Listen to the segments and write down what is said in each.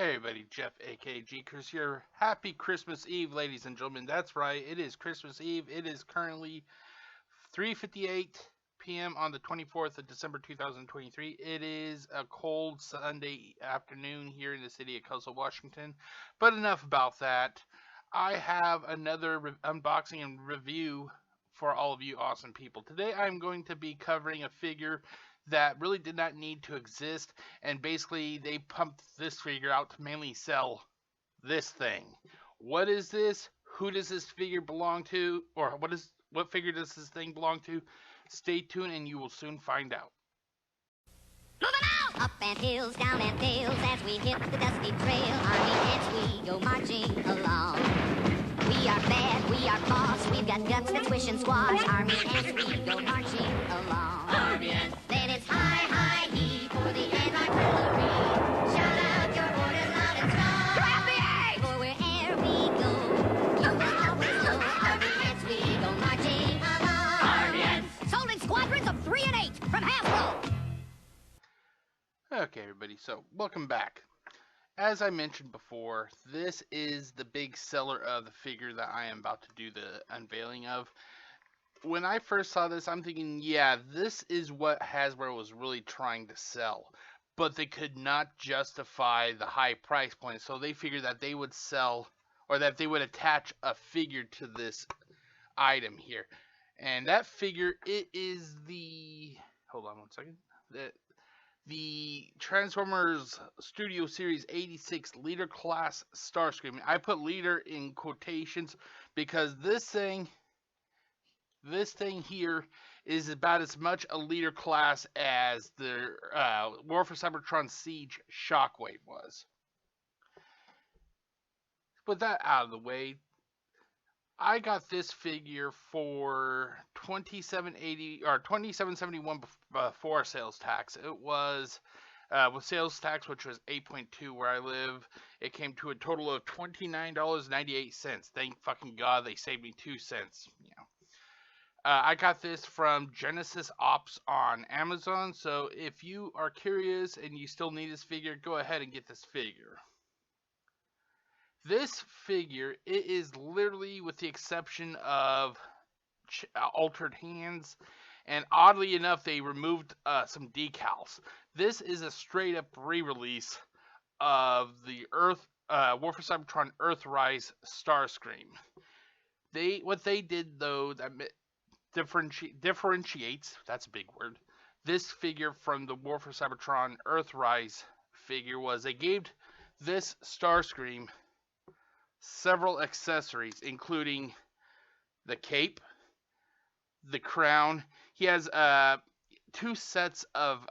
Hey everybody, Jeff aka GCurse here. Happy Christmas Eve, ladies and gentlemen. That's right, it is Christmas Eve. It is currently 3:58 p.m. on the 24th of December 2023. It is a cold Sunday afternoon here in the city of Coastal Washington. But enough about that. I have another unboxing and review for all of you awesome people. Today I'm going to be covering a figure that really did not need to exist, and basically they pumped this figure out to mainly sell this thing. What is this? Who does this figure belong to? Or what figure does this thing belong to? Stay tuned and you will soon find out. Moving out! Up and hills, down and dales, as we hit the dusty trail, army ants we go marching along. We are bad, we are boss, we've got guts that swish and squash, army ants we go marching along. Army ants! Then it's high, high, he for the anti-artillery. Shout out your orders loud and strong. Grab the eggs! For where'er we go, you will always know, army ants we go marching along. Army ants! Sold in squadrons of 3 and 8 from Hasbro. Okay, everybody, so welcome back. As I mentioned before, this is the big seller of the figure that I am about to do the unveiling of. When I first saw this, I'm thinking, yeah, this is what Hasbro was really trying to sell. But they could not justify the high price point, so they figured that they would sell, or that they would attach a figure to this item here. And that figure, it is the... Hold on one second. The Transformers Studio Series 86 Leader Class Starscream. I put leader in quotations because this thing here is about as much a leader class as the War for Cybertron Siege Shockwave was. With that out of the way, I got this figure for $27.80 or $27.71 before sales tax. It was with sales tax, which was 8.2 where I live. It came to a total of $29.98. Thank fucking God they saved me 2 cents. You know, I got this from Genesis Ops on Amazon. So if you are curious and you still need this figure, go ahead and get this figure. This figure, it is literally, with the exception of altered hands, and oddly enough, they removed some decals. This is a straight-up re-release of the War for Cybertron Earthrise Starscream. What they did, though, that differentiates, that's a big word, this figure from the War for Cybertron Earthrise figure was they gave this Starscream several accessories, including the cape, the crown. He has 2 sets of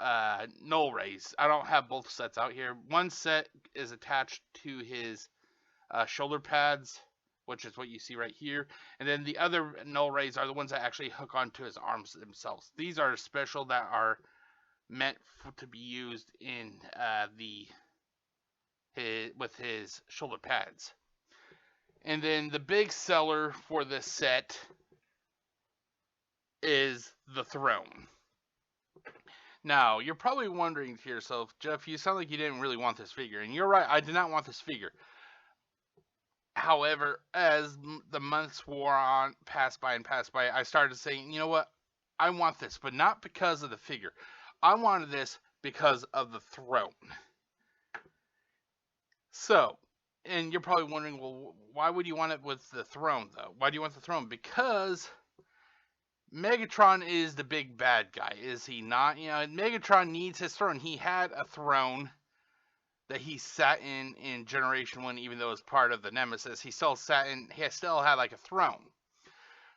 null rays. I don't have both sets out here. One set is attached to his shoulder pads, which is what you see right here. And then the other null rays are the ones that actually hook onto his arms themselves. These are special that are meant to be used in with his shoulder pads. And then the big seller for this set is the throne. Now, you're probably wondering to yourself, Jeff, you sound like you didn't really want this figure. And you're right, I did not want this figure. However, as the months wore on, passed by, I started saying, you know what? I want this, but not because of the figure. I wanted this because of the throne. So, and you're probably wondering, well, why would you want it with the throne, though? Why do you want the throne? Because Megatron is the big bad guy, is he not? You know, Megatron needs his throne. He had a throne that he sat in Generation 1, even though it was part of the Nemesis. He still had like a throne.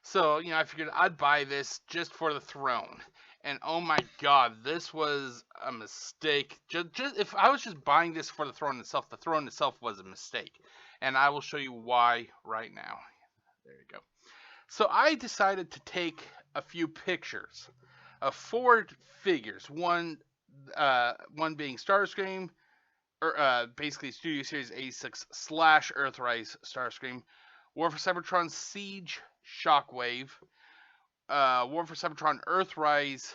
So, you know, I figured I'd buy this just for the throne. And oh my God, this was a mistake. Just if I was just buying this for the throne itself was a mistake. And I will show you why right now. There you go. So I decided to take a few pictures of 4 figures. One being Starscream, or basically Studio Series 86 / Earthrise Starscream, War for Cybertron Siege Shockwave, War for Cybertron Earthrise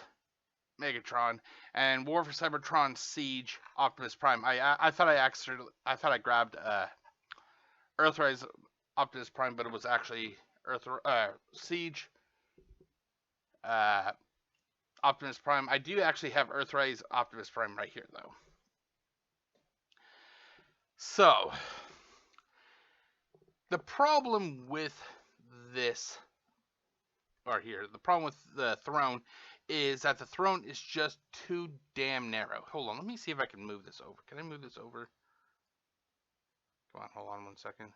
Megatron, and War for Cybertron Siege Optimus Prime. I thought I grabbed Earthrise Optimus Prime, but it was actually Siege uh, Optimus Prime. I do actually have Earthrise Optimus Prime right here, though. So, the problem with this, or here, the problem with the throne is that the throne is just too damn narrow. Hold on, let me see if I can move this over. Can I move this over? Come on, hold on 1 second.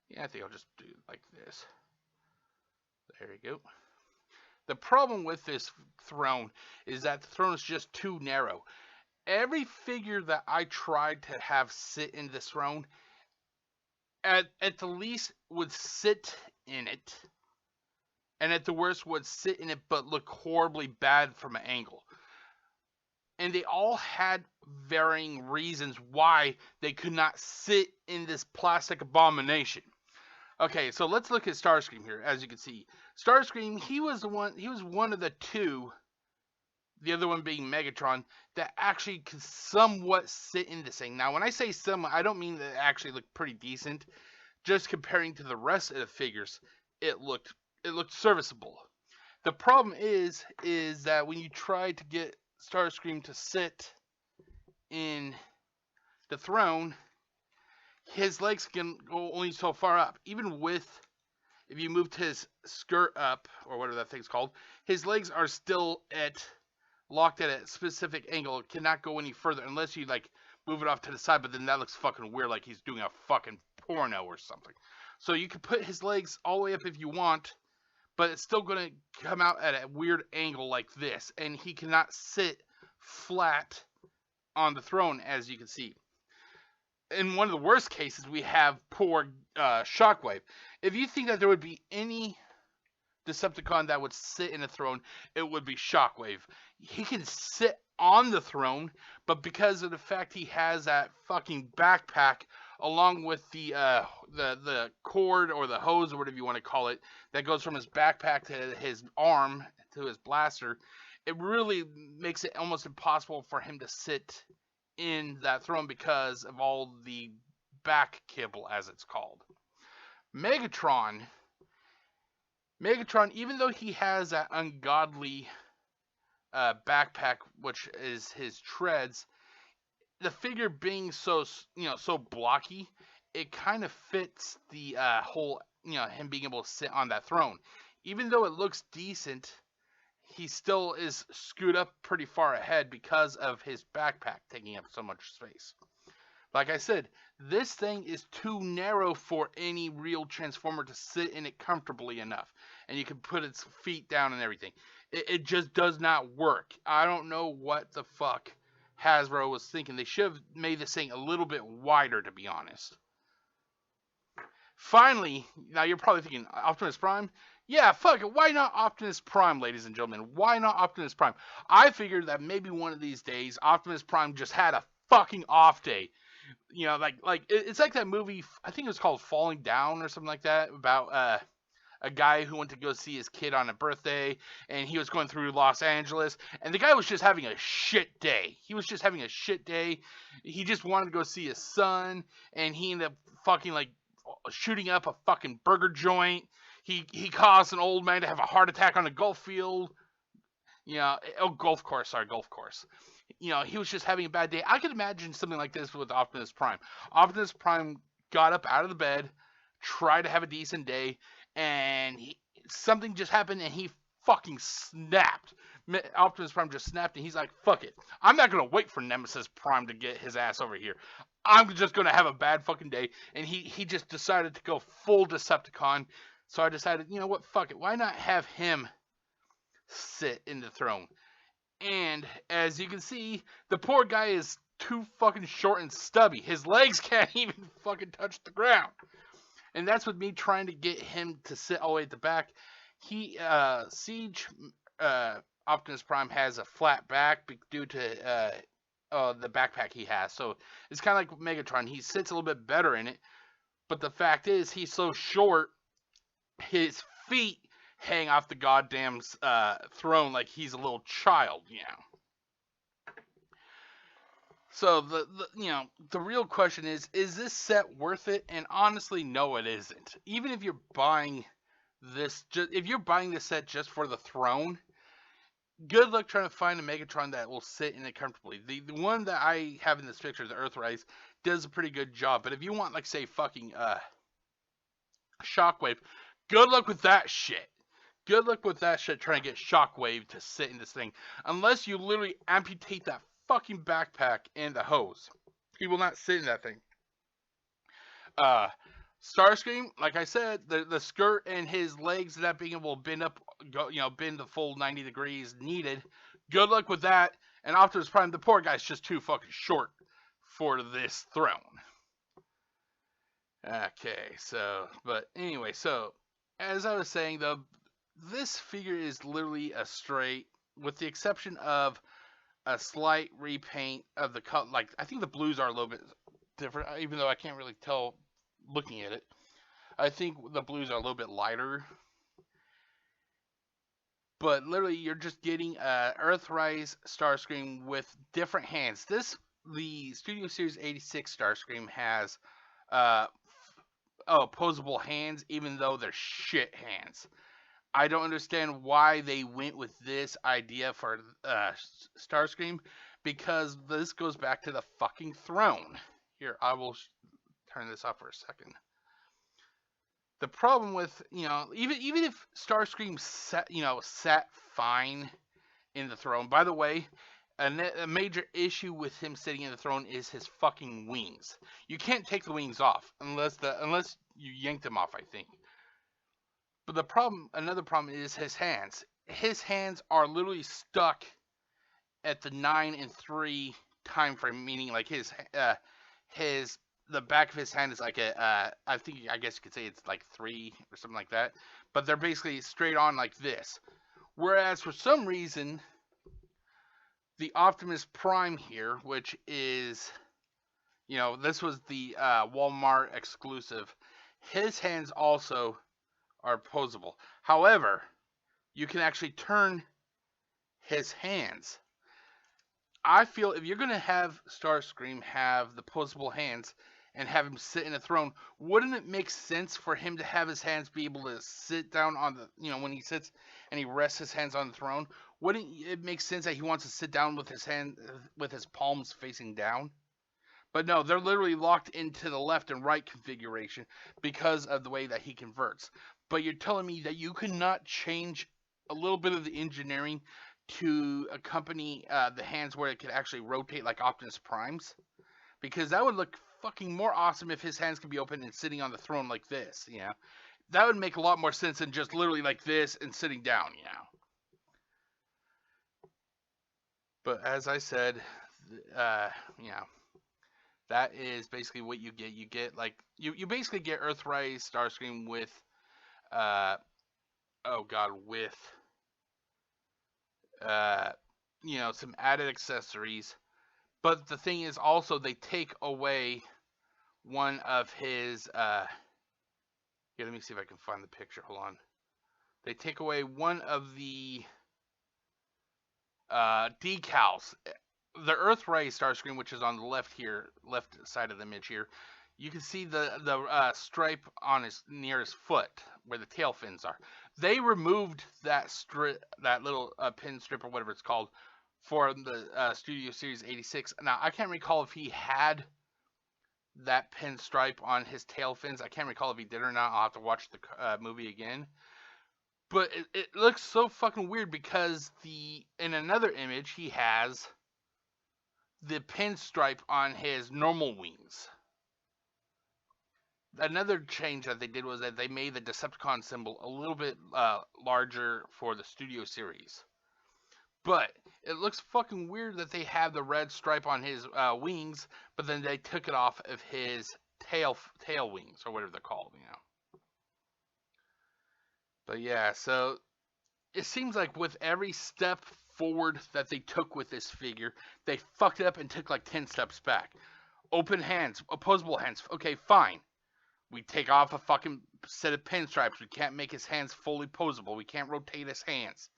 Yeah, I think I'll just do it like this. There you go. The problem with this throne is that the throne is just too narrow. Every figure that I tried to have sit in this throne, at the least would sit in it, and at the worst would sit in it but look horribly bad from an angle. And they all had varying reasons why they could not sit in this plastic abomination. Okay, so let's look at Starscream here. As you can see, Starscream, he was one of the two, the other one being Megatron, that actually could somewhat sit in this thing. Now, when I say somewhat, I don't mean that it actually looked pretty decent. Just comparing to the rest of the figures, it looked serviceable. The problem is that when you try to get Starscream to sit in the throne, his legs can go only so far up. Even with, if you moved his skirt up, or whatever that thing's called, his legs are still locked at a specific angle. It cannot go any further unless you like move it off to the side, but then that looks fucking weird, like he's doing a fucking porno or something. So you can put his legs all the way up if you want, but it's still going to come out at a weird angle like this, and he cannot sit flat on the throne, as you can see. In one of the worst cases, we have poor Shockwave. If you think that there would be any Decepticon that would sit in a throne, it would be Shockwave. He can sit on the throne, but because of the fact he has that fucking backpack along with the cord or the hose or whatever you want to call it that goes from his backpack to his arm to his blaster, it really makes it almost impossible for him to sit in that throne because of all the back kibble, as it's called. Megatron, even though he has that ungodly backpack, which is his treads, the figure being so blocky, it kind of fits the whole, him being able to sit on that throne. Even though it looks decent, he still is screwed up pretty far ahead because of his backpack taking up so much space. Like I said, this thing is too narrow for any real Transformer to sit in it comfortably enough. And you can put its feet down and everything. It just does not work. I don't know what the fuck Hasbro was thinking. They should have made this thing a little bit wider, to be honest. Finally, now you're probably thinking, Optimus Prime? Yeah, fuck it. Why not Optimus Prime, ladies and gentlemen? Why not Optimus Prime? I figured that maybe one of these days, Optimus Prime just had a fucking off day. It's like that movie, I think it was called Falling Down or something like that, about a guy who went to go see his kid on a birthday, and he was going through Los Angeles, and the guy was just having a shit day. He was just having a shit day. He just wanted to go see his son, and he ended up fucking, shooting up a fucking burger joint. He caused an old man to have a heart attack on a golf field. Golf course. He was just having a bad day. I could imagine something like this with Optimus Prime. Optimus Prime got up out of the bed, tried to have a decent day, and something just happened, and he fucking snapped. Optimus Prime just snapped, and he's like, fuck it. I'm not going to wait for Nemesis Prime to get his ass over here. I'm just going to have a bad fucking day. And he just decided to go full Decepticon. So I decided, you know what, fuck it. Why not have him sit in the throne? And as you can see, the poor guy is too fucking short and stubby. His legs can't even fucking touch the ground. And that's with me trying to get him to sit all the way at the back. Siege Optimus Prime has a flat back due to the backpack he has. So it's kind of like Megatron. He sits a little bit better in it. But the fact is, he's so short, his feet hang off the goddamn throne like he's a little child, you know. So the real question is this set worth it? And honestly, no, it isn't. Even if you're buying this, if you're buying this set just for the throne, good luck trying to find a Megatron that will sit in it comfortably. The one that I have in this picture, the Earthrise, does a pretty good job. But if you want, like, say, fucking Shockwave, good luck with that shit. Good luck with that shit trying to get Shockwave to sit in this thing. Unless you literally amputate that fucking backpack and the hose. He will not sit in that thing. Starscream, like I said, the skirt and his legs not being able to bend up, bend the full 90 degrees needed. Good luck with that. And Optimus Prime, the poor guy's just too fucking short for this throne. Okay, but anyway, as I was saying, though, this figure is literally a straight, with the exception of a slight repaint of the color. Like, I think the blues are a little bit different, even though I can't really tell looking at it. I think the blues are a little bit lighter. But literally, you're just getting Earthrise Starscream with different hands. The Studio Series 86 Starscream has opposable hands, even though they're shit hands. I don't understand why they went with this idea for Starscream, because this goes back to the fucking throne. Here, I will turn this off for a second. The problem with, even if Starscream sat fine in the throne. By the way, a major issue with him sitting in the throne is his fucking wings. You can't take the wings off unless you yank them off, I think. But another problem is his hands. His hands are literally stuck at the 9 and 3 time frame, meaning like the back of his hand is like I guess you could say it's like 3 or something like that. But they're basically straight on like this. Whereas for some reason, the Optimus Prime here, which is, this was the Walmart exclusive, his hands also are poseable. However, you can actually turn his hands. I feel if you're going to have Starscream have the poseable hands and have him sit in a throne, wouldn't it make sense for him to have his hands be able to sit down on the, when he sits and he rests his hands on the throne? Wouldn't it make sense that he wants to sit down with his palms facing down? But no, they're literally locked into the left and right configuration because of the way that he converts. But you're telling me that you could not change a little bit of the engineering to accompany the hands where it could actually rotate like Optimus Prime's? Because that would look fucking more awesome if his hands could be open and sitting on the throne like this, That would make a lot more sense than just literally like this and sitting down, But as I said, that is basically what you get. You get like you basically get Earthrise Starscream with some added accessories. But the thing is also they take away one of his here, let me see if I can find the picture. Hold on. They take away one of the decals. The Earthrise Starscream, which is on the left side of the image here, you can see the stripe on near his foot where the tail fins are. They removed that little pin strip or whatever it's called for the Studio Series 86. Now I can't recall if he had that pin stripe on his tail fins. I can't recall if he did or not. I'll have to watch the movie again. But it looks so fucking weird because in another image he has the pinstripe on his normal wings. Another change that they did was that they made the Decepticon symbol a little bit larger for the Studio Series. But it looks fucking weird that they have the red stripe on his wings, but then they took it off of his tail wings, or whatever they're called, But yeah, so it seems like with every step forward that they took with this figure, they fucked it up and took like 10 steps back. Open hands, opposable hands, okay, fine. We take off a fucking set of pinstripes. We can't make his hands fully poseable. We can't rotate his hands.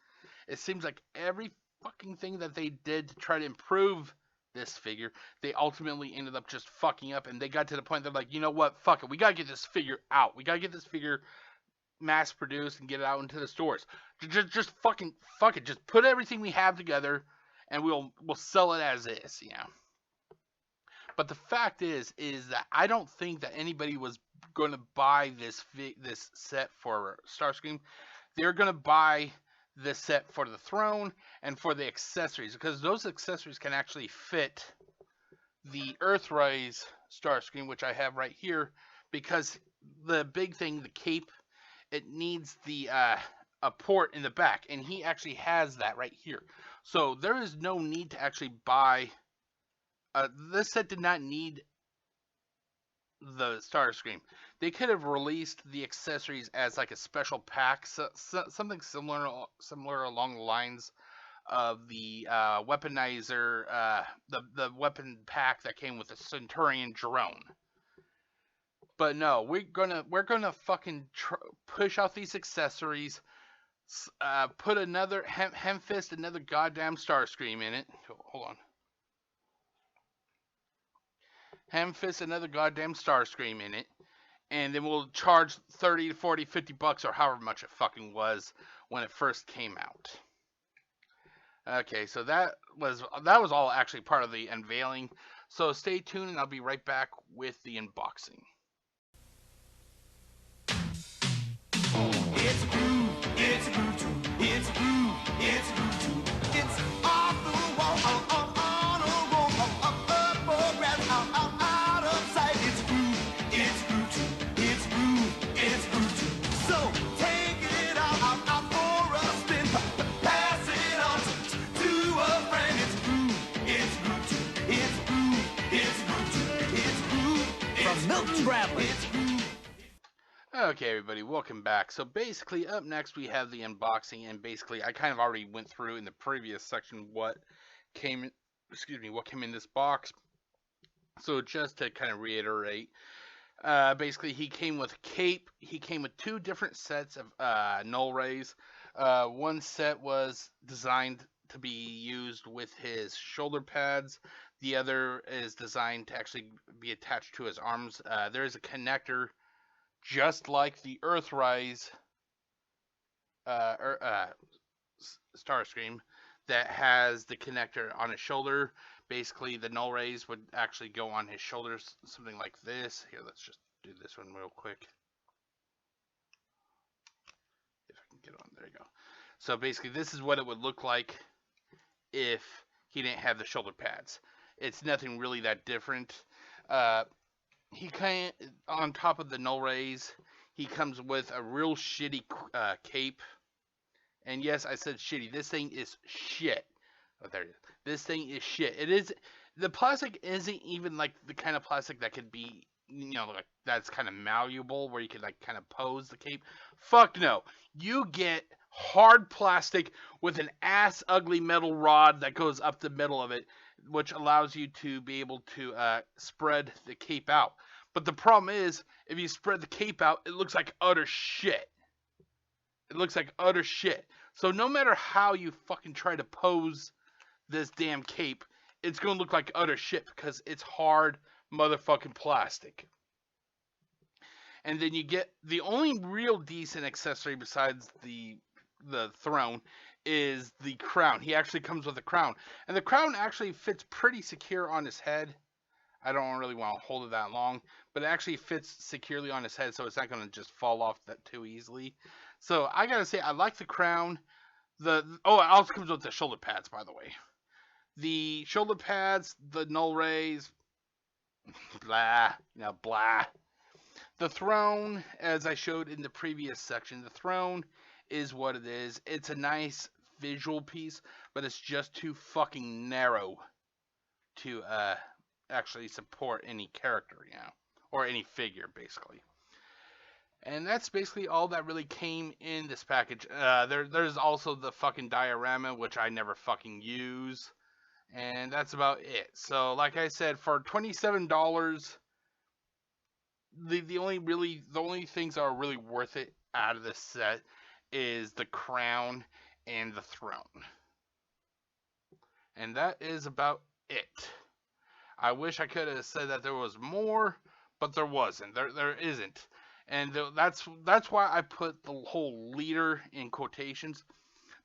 It seems like every fucking thing that they did to try to improve this figure, they ultimately ended up just fucking up, and they got to the point they're like, you know what, fuck it, we gotta get this figure out. We gotta get this figure mass produced and get it out into the stores. Just fucking fuck it. Just put everything we have together, and we'll sell it as is, you know. But the fact is that I don't think that anybody was going to buy this set for Starscream. They're going to buy this set for the throne and for the accessories, because those accessories can actually fit the Earthrise Starscream, which I have right here, because the big thing, the cape, it needs the a port in the back, and he actually has that right here. So there is no need to actually buy. This set did not need the Starscream. They could have released the accessories as like a special pack, something similar along the lines of the weaponizer, the weapon pack that came with the Centurion drone. But no, we're gonna fucking push out these accessories, put another Hemfist, another goddamn Starscream in it. Hold on. Hemfist, another goddamn Starscream in it, and then we'll charge 30 to 40, 50 bucks or however much it fucking was when it first came out. Okay, so that was all actually part of the unveiling. So stay tuned, and I'll be right back with the unboxing. It's a groove, it's a groove too. It's a groove, it's a groove too. It's off the wall, on a roll, up, progress, out of sight. It's a groove too. It's a groove too. So take it out for a spin, pass it on to a friend. It's a groove too. It's a groove too. It's a groove. From Milton Bradley. Okay, everybody, welcome back. So basically, up next we have the unboxing, and basically I kind of already went through in the previous section what came in this box. So just to kind of reiterate, basically he came with a cape. He came with two different sets of null rays. One set was designed to be used with his shoulder pads. The other is designed to actually be attached to his arms. There is a connector, just like the Earthrise Starscream, that has the connector on his shoulder. Basically, the null rays would actually go on his shoulders, something like this. Here, let's just do this one real quick. If I can get on, there you go. So basically, this is what it would look like if he didn't have the shoulder pads. It's nothing really that different. He kind of, on top of the null rays, he comes with a real shitty cape. And yes, I said shitty. This thing is shit. Oh, there it is. This thing is shit. It is. The plastic isn't even like the kind of plastic that could be, you know, like that's kind of malleable, where you could like kind of pose the cape. Fuck no. You get hard plastic with an ass ugly metal rod that goes up the middle of it, which allows you to be able to spread the cape out. But the problem is, if you spread the cape out, it looks like utter shit. It looks like utter shit. So no matter how you fucking try to pose this damn cape, it's going to look like utter shit because it's hard motherfucking plastic. And then you get the only real decent accessory besides the throne is the crown. He actually comes with a crown, and the crown actually fits pretty secure on his head. I don't really want to hold it that long, but it actually fits securely on his head, so it's not going to just fall off that too easily. So I gotta say, I like the crown. It also comes with the shoulder pads, by the way. The shoulder pads, the null rays, blah, blah. The throne, as I showed in the previous section, the throne is what it is. It's a nice visual piece, but it's just too fucking narrow to actually support any character, or any figure, basically. And that's basically all that really came in this package. There's also the fucking diorama, which I never fucking use. And that's about it. So, like I said, for $27, the only things that are really worth it out of this set is the crown and the throne. And that is about it. I wish I could have said that there was more, but there wasn't. There isn't. And that's why I put the whole leader in quotations,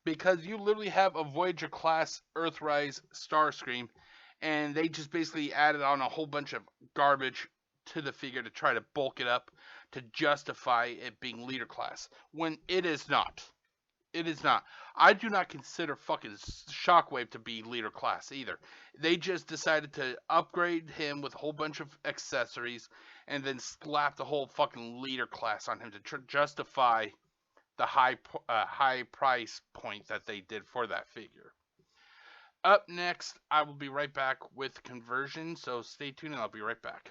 because you literally have a Voyager class Earthrise Starscream, and they just basically added on a whole bunch of garbage to the figure to try to bulk it up to justify it being leader class, when it is not. It is not. I do not consider fucking Shockwave to be leader class either. They just decided to upgrade him with a whole bunch of accessories and then slap the whole fucking leader class on him to justify the high price point that they did for that figure. Up next, I will be right back with conversion, so stay tuned and I'll be right back.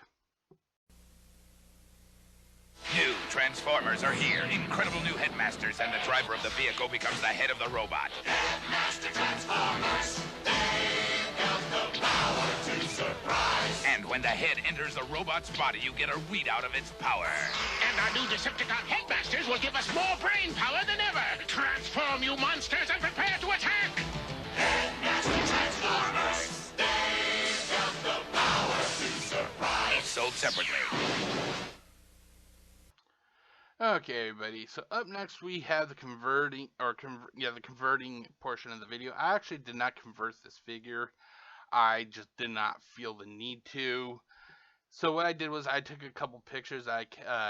New Transformers are here. Incredible new headmasters, and the driver of the vehicle becomes the head of the robot. Headmaster Transformers, they've got the power to surprise. And when the head enters the robot's body, you get a readout of its power. And our new Decepticon headmasters will give us more brain power than ever. Transform, you monsters, and prepare to attack! Headmaster Transformers, they've got the power to surprise. Each sold separately. Okay, everybody. So up next we have the converting portion of the video. I actually did not convert this figure. I just did not feel the need to. So what I did was I took a couple pictures I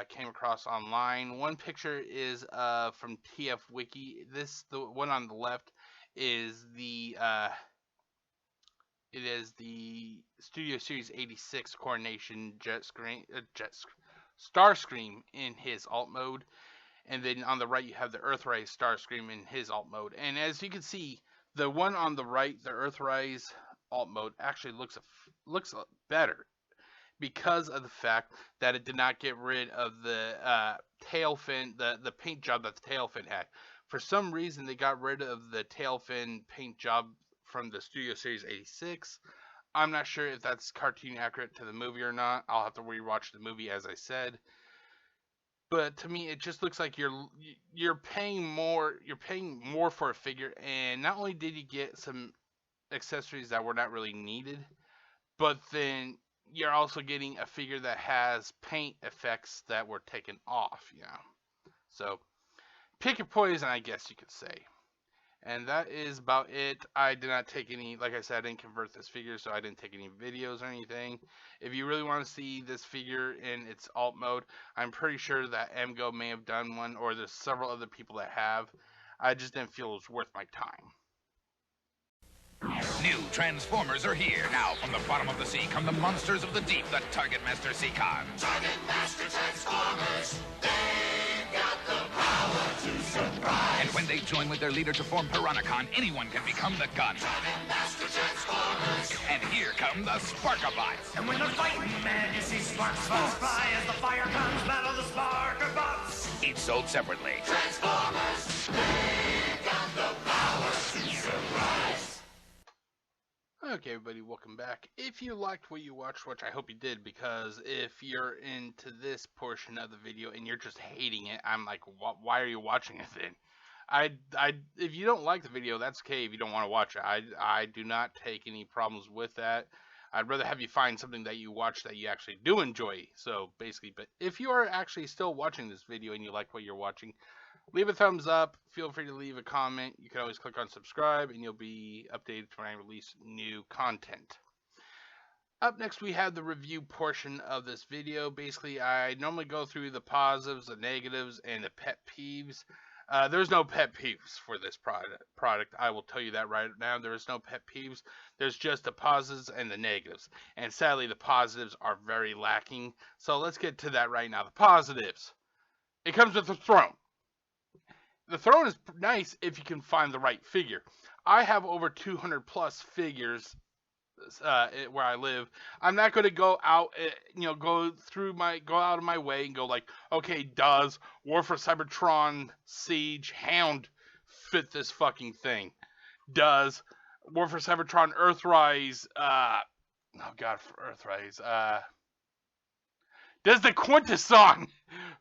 came across online. One picture is from TF Wiki. The one on the left is the Studio Series 86 Coronation Starscream in his alt mode, and then on the right you have the Earthrise Starscream in his alt mode. And as you can see, the one on the right, the Earthrise alt mode, actually looks better because of the fact that it did not get rid of the tail fin, the paint job that the tail fin had. For some reason, they got rid of the tail fin paint job from the Studio Series 86. I'm not sure if that's cartoon accurate to the movie or not. I'll have to rewatch the movie, as I said. But to me, it just looks like you're paying more. You're paying more for a figure, and not only did you get some accessories that were not really needed, but then you're also getting a figure that has paint effects that were taken off. So pick your poison, I guess you could say. And that is about it. I did not take any, like I said, I didn't convert this figure, so I didn't take any videos or anything. If you really want to see this figure in its alt mode, I'm pretty sure that MGO may have done one, or there's several other people that have. I just didn't feel it was worth my time. New Transformers are here. Now, from the bottom of the sea come the monsters of the deep, the Target Master Seacons. Target Master Transformers, they've got the power to surprise. And when they join with their leader to form Piranacon, anyone can become the gun. Target Master Transformers, And here come the Sparkabots. And when they're fighting, man, you see sparks fly as the fire comes battle the Sparkabots. Each sold separately. Transformers, they've got the power to surprise. Okay, everybody, welcome back. If you liked what you watched, which I hope you did, because if you're into this portion of the video and you're just hating it, I'm like, why are you watching it then? If you don't like the video, that's okay if you don't want to watch it. I do not take any problems with that. I'd rather have you find something that you watch that you actually do enjoy. So basically, but if you are actually still watching this video and you like what you're watching, leave a thumbs up. Feel free to leave a comment. You can always click on subscribe and you'll be updated when I release new content. Up next, we have the review portion of this video. Basically, I normally go through the positives, the negatives, and the pet peeves. There's no pet peeves for this product. I will tell you that right now. There is no pet peeves. There's just the positives and the negatives. And sadly, the positives are very lacking. So let's get to that right now. The positives. It comes with the throne. The throne is nice if you can find the right figure. I have over 200 plus figures where I live. I'm not going to go out, go out of my way and go like, okay, does War for Cybertron Siege Hound fit this fucking thing? Does War for Cybertron Earthrise, Earthrise, Does the Quintesson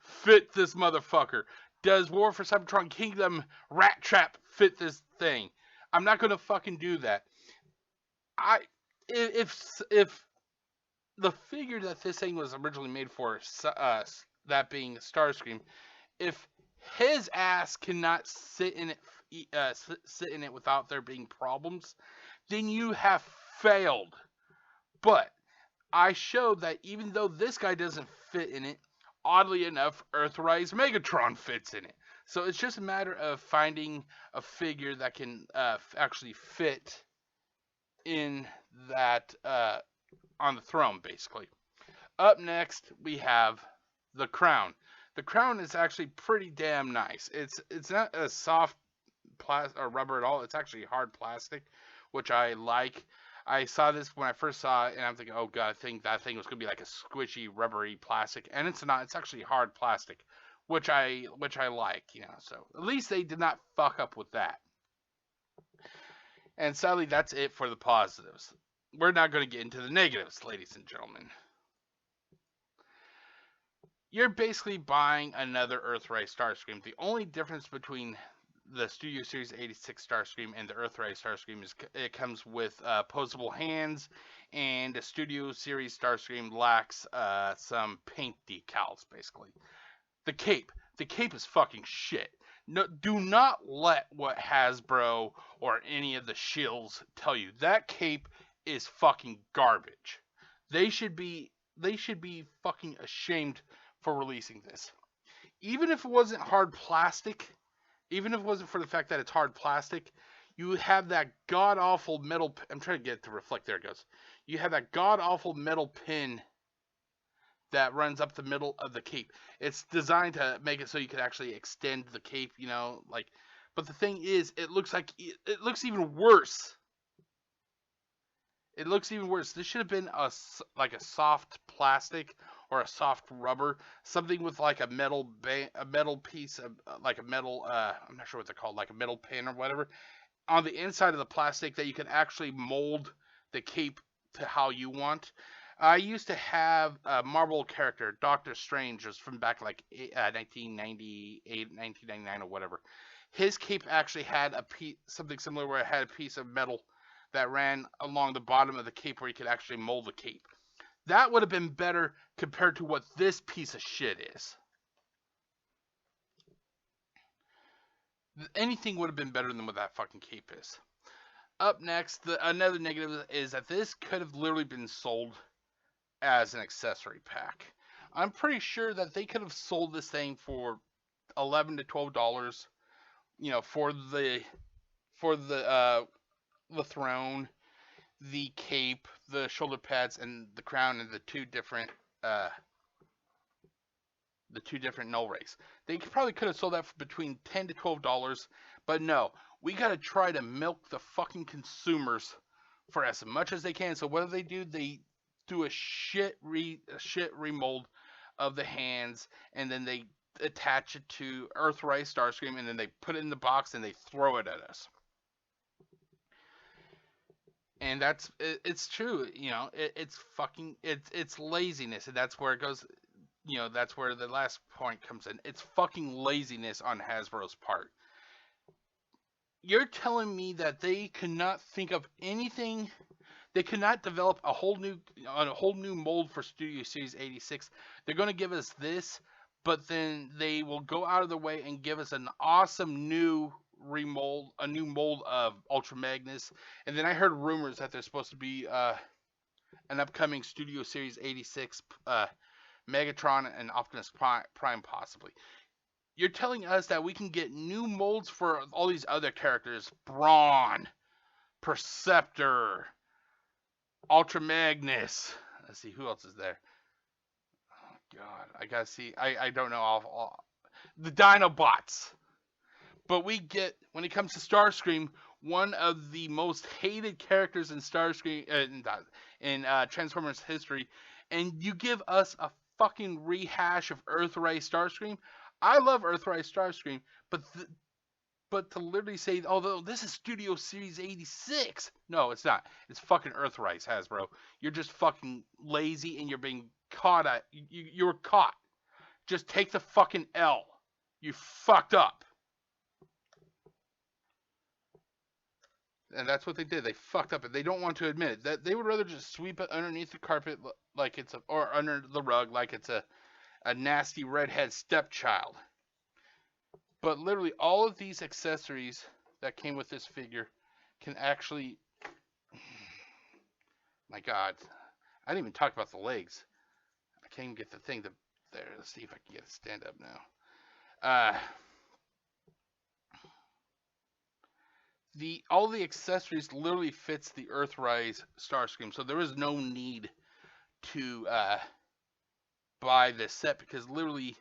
fit this motherfucker? Does War for Cybertron Kingdom Rat Trap fit this thing? I'm not gonna fucking do that. If the figure that this thing was originally made for, that being Starscream, if his ass cannot sit in it without there being problems, then you have failed. But I showed that even though this guy doesn't fit in it, oddly enough, Earthrise Megatron fits in it. So it's just a matter of finding a figure that can actually fit in that on the throne, basically. Up next, we have the crown. The crown is actually pretty damn nice. It's not a soft or rubber at all. It's actually hard plastic, which I like. I saw this when I first saw it, and I'm thinking, oh god, I think that thing was gonna be like a squishy, rubbery plastic, and it's not. It's actually hard plastic, which I like, you know. So at least they did not fuck up with that. And sadly, that's it for the positives. We're not going to get into the negatives, ladies and gentlemen. You're basically buying another Earthrise Starscream. The only difference between the Studio Series 86 Starscream and the Earthrise Starscream is it comes with poseable hands, and the Studio Series Starscream lacks some paint decals, basically. The cape is fucking shit. No, do not let what Hasbro or any of the shills tell you. That cape is fucking garbage. They should be fucking ashamed for releasing this. Even if it wasn't hard plastic, even if it wasn't for the fact that it's hard plastic, you have that god awful metal. I'm trying to get it to reflect. There it goes. You have that god awful metal pin that runs up the middle of the cape. It's designed to make it so you can actually extend the cape, you know, like. But the thing is, it looks even worse. It looks even worse. This should have been a soft plastic or a soft rubber, something with like a metal piece of like a metal. I'm not sure what they're called, like a metal pin or whatever, on the inside of the plastic that you can actually mold the cape to how you want. I used to have a Marvel character, Doctor Strange, was from back like 1998, 1999 or whatever. His cape actually had something similar where it had a piece of metal that ran along the bottom of the cape where you could actually mold the cape. That would have been better compared to what this piece of shit is. Anything would have been better than what that fucking cape is. Up next, another negative is that this could have literally been sold as an accessory pack. I'm pretty sure that they could have sold this thing for $11 to $12, you know, for the throne, the cape, the shoulder pads, and the crown, and the two different null rays. They probably could have sold that for between $10 to $12, but no, we gotta try to milk the fucking consumers for as much as they can. So what do? They do a shit remold of the hands, and then they attach it to Earthrise Starscream, and then they put it in the box and they throw it at us. And it's true, you know, it's laziness, and that's where it goes, you know, that's where the last point comes in. It's fucking laziness on Hasbro's part. You're telling me that they cannot think of anything. They cannot develop a whole new mold for Studio Series 86. They're going to give us this, but then they will go out of their way and give us an awesome new remold, a new mold of Ultra Magnus. And then I heard rumors that there's supposed to be an upcoming Studio Series 86 Megatron and Optimus Prime possibly. You're telling us that we can get new molds for all these other characters: Brawn, Perceptor, Ultra Magnus. Let's see, who else is there? Oh god, I gotta see. I don't know all the Dinobots. But we get, when it comes to Starscream, one of the most hated characters in Starscream in Transformers history, and you give us a fucking rehash of Earthrise Starscream. I love Earthrise Starscream, but to literally say, although this is Studio Series 86, no, it's not. It's fucking Earthrise, Hasbro. You're just fucking lazy, and you're being caught at. You were caught. Just take the fucking L. You fucked up. And that's what they did. They fucked up, and they don't want to admit it. That they would rather just sweep it underneath the carpet like it's or under the rug like it's a nasty redhead stepchild. But literally, all of these accessories that came with this figure can actually. My God, I didn't even talk about the legs. I can't even get the thing there. Let's see if I can get it to stand up now. All the accessories literally fits the Earthrise Starscream, so there is no need to buy this set because literally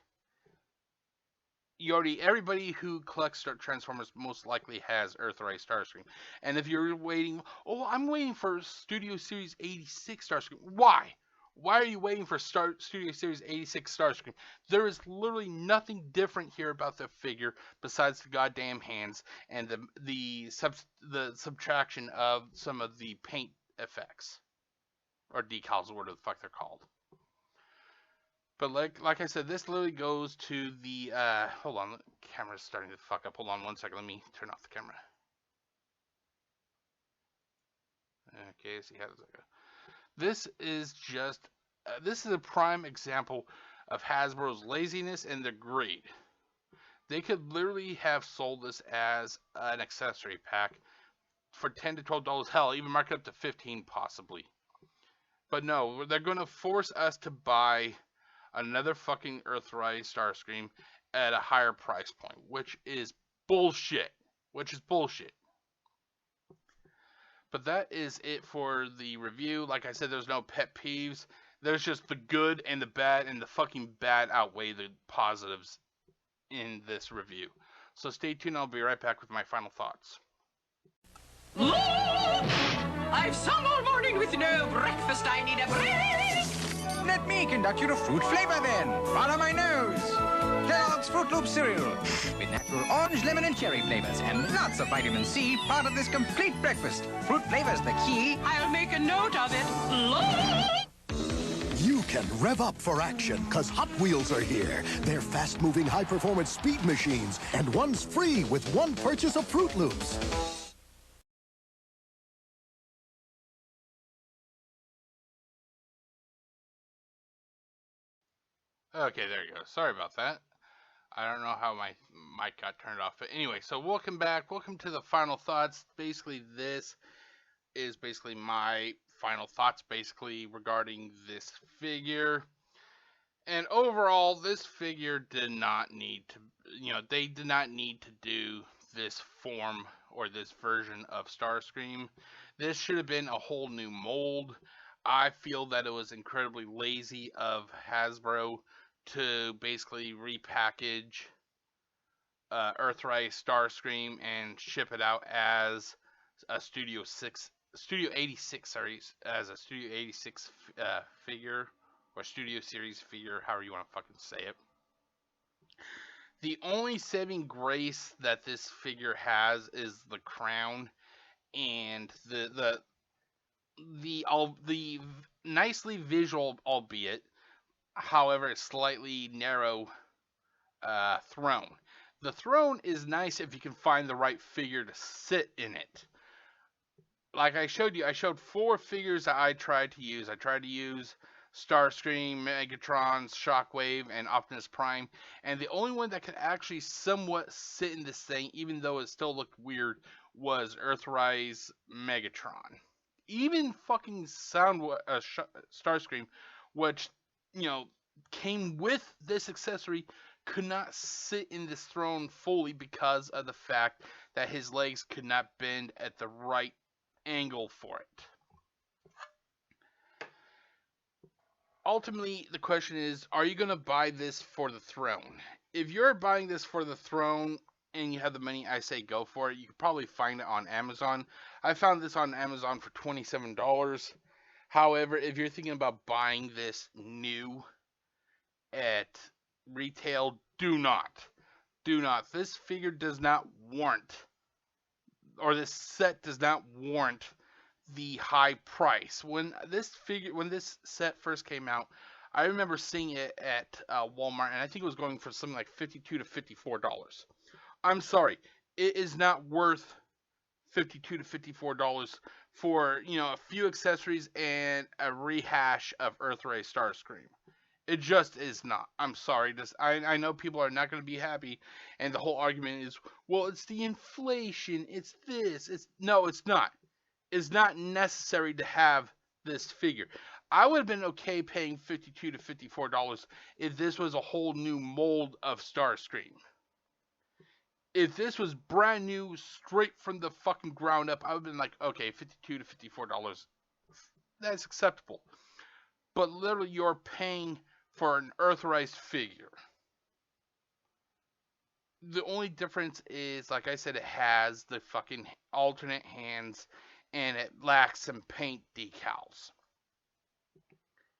everybody who collects Transformers most likely has Earthrise Starscream. And if you're waiting, I'm waiting for Studio Series 86 Starscream. Why? Why are you waiting for Studio Series 86 Starscream? There is literally nothing different here about the figure besides the goddamn hands and the subtraction of some of the paint effects or decals, or whatever the fuck they're called. But like I said, this literally goes to the hold on, the camera's starting to fuck up. Hold on one second. Let me turn off the camera. Okay, see how does that go? This is just, this is a prime example of Hasbro's laziness and their greed. They could literally have sold this as an accessory pack for $10 to $12. Hell, even mark it up to $15 possibly. But no, they're going to force us to buy another fucking Earthrise Starscream at a higher price point, which is bullshit. But that is it for the review. Like I said, there's no pet peeves. There's just the good and the bad, and the fucking bad outweigh the positives in this review. So stay tuned. I'll be right back with my final thoughts. I've sung all morning with no breakfast. I need a break. Let me conduct you to fruit flavor then. Follow my nose. Kellogg's Fruit Loop cereal with natural orange, lemon, and cherry flavors and lots of vitamin C, part of this complete breakfast. Fruit flavor's the key. I'll make a note of it. You can rev up for action, because Hot Wheels are here. They're fast-moving, high-performance speed machines, and one's free with one purchase of Fruit Loops. Okay, there you go. Sorry about that. I don't know how my mic got turned off. But anyway, so welcome back. Welcome to the final thoughts. Basically, this is basically my final thoughts regarding this figure. And overall, this figure did not need to, they did not need to do this form or this version of Starscream. This should have been a whole new mold. I feel that it was incredibly lazy of Hasbro to basically repackage Earthrise Starscream and ship it out as a Studio 86 figure, or Studio Series figure, however you want to fucking say it. The only saving grace that this figure has is the crown and the nicely visual, albeit, however, a slightly narrow throne. The throne is nice if you can find the right figure to sit in it. Like I showed you, I showed 4 figures that I tried to use. I tried to use Starscream, Megatron, Shockwave, and Optimus Prime. And the only one that could actually somewhat sit in this thing, even though it still looked weird, was Earthrise Megatron. Even fucking Starscream, which, came with this accessory, could not sit in this throne fully because of the fact that his legs could not bend at the right angle for it. Ultimately, the question is, are you going to buy this for the throne? If you're buying this for the throne and you have the money, I say go for it. You could probably find it on Amazon. I found this on Amazon for $27. However, if you're thinking about buying this new at retail, do not. This figure does not warrant, or this set does not warrant the high price. When this set first came out, I remember seeing it at Walmart, and I think it was going for something like $52 to $54. I'm sorry, it is not worth $52 to $54 for, you know, a few accessories and a rehash of Earthrise Starscream. It just is not. I'm sorry. I know people are not going to be happy, and the whole argument is, well, it's the inflation. It's this. No, it's not. It's not necessary to have this figure. I would have been okay paying $52 to $54 if this was a whole new mold of Starscream. If this was brand new, straight from the fucking ground up, I would have been like, okay, $52 to $54. That's acceptable. But literally, you're paying for an Earthrise figure. The only difference is, like I said, it has the fucking alternate hands and it lacks some paint decals.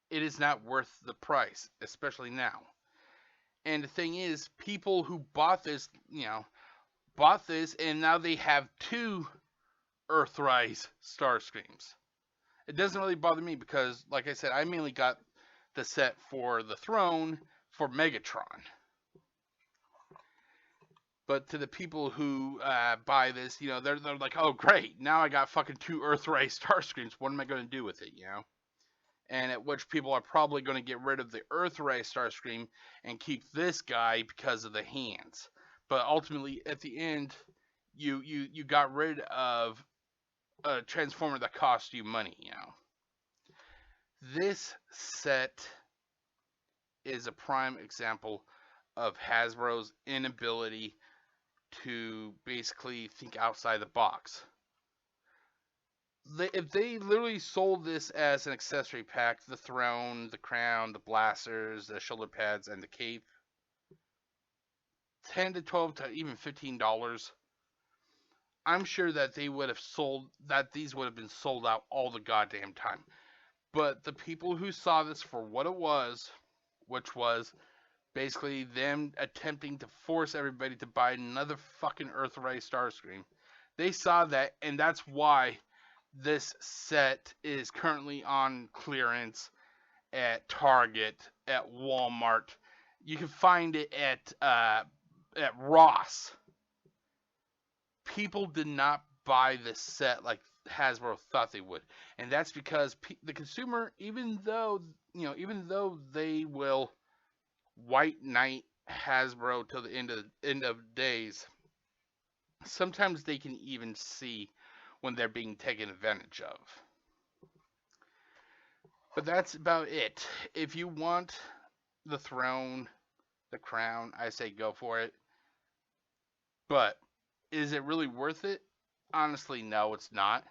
It is not worth the price, especially now. And the thing is, people who bought this, and now they have two Earthrise Starscreams. It doesn't really bother me because, like I said, I mainly got the set for the throne for Megatron. But to the people who buy this, they're like, oh great, now I got fucking two Earthrise Starscreams. What am I going to do with it, And at which people are probably going to get rid of the Earthrise Starscream and keep this guy because of the hands. But ultimately, at the end, you got rid of a Transformer that cost you money, This set is a prime example of Hasbro's inability to basically think outside the box. If they literally sold this as an accessory pack, the throne, the crown, the blasters, the shoulder pads, and the cape, $10 to $12 to even $15, I'm sure that these would have been sold out all the goddamn time. But the people who saw this for what it was, which was basically them attempting to force everybody to buy another fucking Earthrise Starscream, they saw that, and that's why this set is currently on clearance at Target, at Walmart. You can find it at Ross. People did not buy this set like Hasbro thought they would, and that's because the consumer, even though they will white knight Hasbro till the end of days, sometimes they can even see when they're being taken advantage of. But that's about it. If you want the throne, the crown, I say go for it. But is it really worth it? Honestly, no, it's not.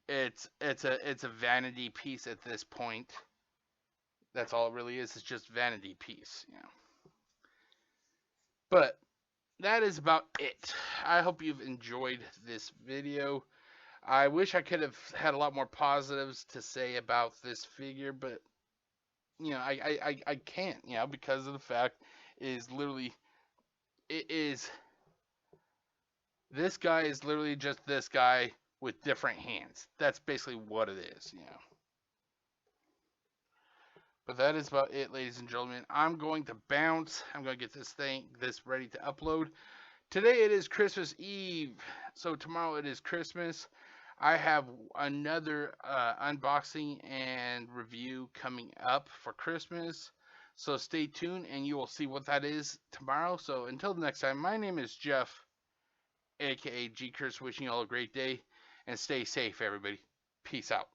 It's a vanity piece at this point. That's all it really is. It's just vanity piece, But that is about it. I hope you've enjoyed this video. I wish I could have had a lot more positives to say about this figure, but I can't, because of the fact is literally this guy is literally just this guy with different hands. That's basically what it is, But that is about it, ladies and gentlemen. I'm going to bounce. I'm going to get this ready to upload. Today it is Christmas Eve, so tomorrow it is Christmas. I have another unboxing and review coming up for Christmas, so stay tuned and you will see what that is tomorrow. So until the next time, my name is Jeff, aka GCurse, wishing you all a great day, and stay safe, everybody. Peace out.